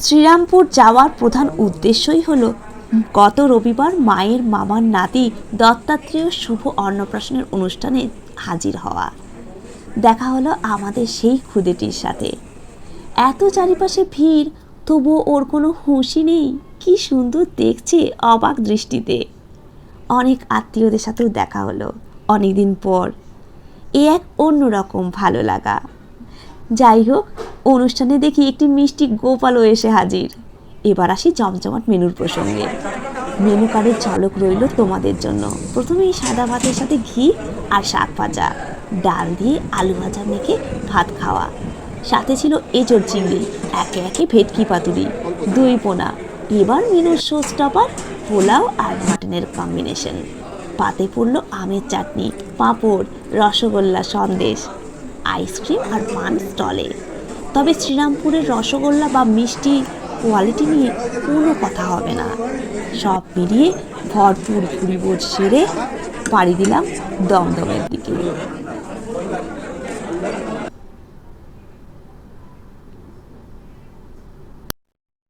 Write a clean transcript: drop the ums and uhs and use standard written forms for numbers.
শ্রীরামপুর যাওয়ার প্রধান উদ্দেশ্যই হলো গত রবিবার মায়ের মামার নাতি দত্তাত্রেয় শুভ অন্নপ্রাশনের অনুষ্ঠানে হাজির হওয়া। দেখা হলো আমাদের সেই খুদেটির সাথে। এত চারিপাশে ভিড়, তবুও ওর কোনো হুঁশই নেই। কি সুন্দর দেখছে অবাক দৃষ্টিতে। অনেক আত্মীয়দের সাথেও দেখা হলো অনেকদিন পর। এ এক অন্যরকম ভালো লাগা। যাই হোক, অনুষ্ঠানে দেখি একটি মিষ্টি গোপালও এসে হাজির। এবার আসি জমজমাট মেনুর প্রসঙ্গে। মেনু কার্ডের ঝলক রইল তোমাদের জন্য। প্রথমেই সাদা ভাতের সাথে ঘি আর শাক ভাজা, ডাল দিয়ে আলু ভাজা মেখে ভাত খাওয়া, সাথে ছিল এঁচোড় চিংড়ি, একে একে ভেটকি পাতুরি, দই পোনা। এবার মেনুর শো স্টপার পোলাও আর মাটনের কম্বিনেশন। পাতে পড়ল আমের চাটনি, পাঁপড়, রসগোল্লা, সন্দেশ, আইসক্রিম আর পান স্টলে। তবে শ্রীরামপুরের রসগোল্লা বা মিষ্টি কোয়ালিটি নিয়ে কোনো কথা হবে না। সব মিলিয়ে ভরপুর ভুরিভোজ সেরে পাড়ি দিলাম দমদমের দিকে।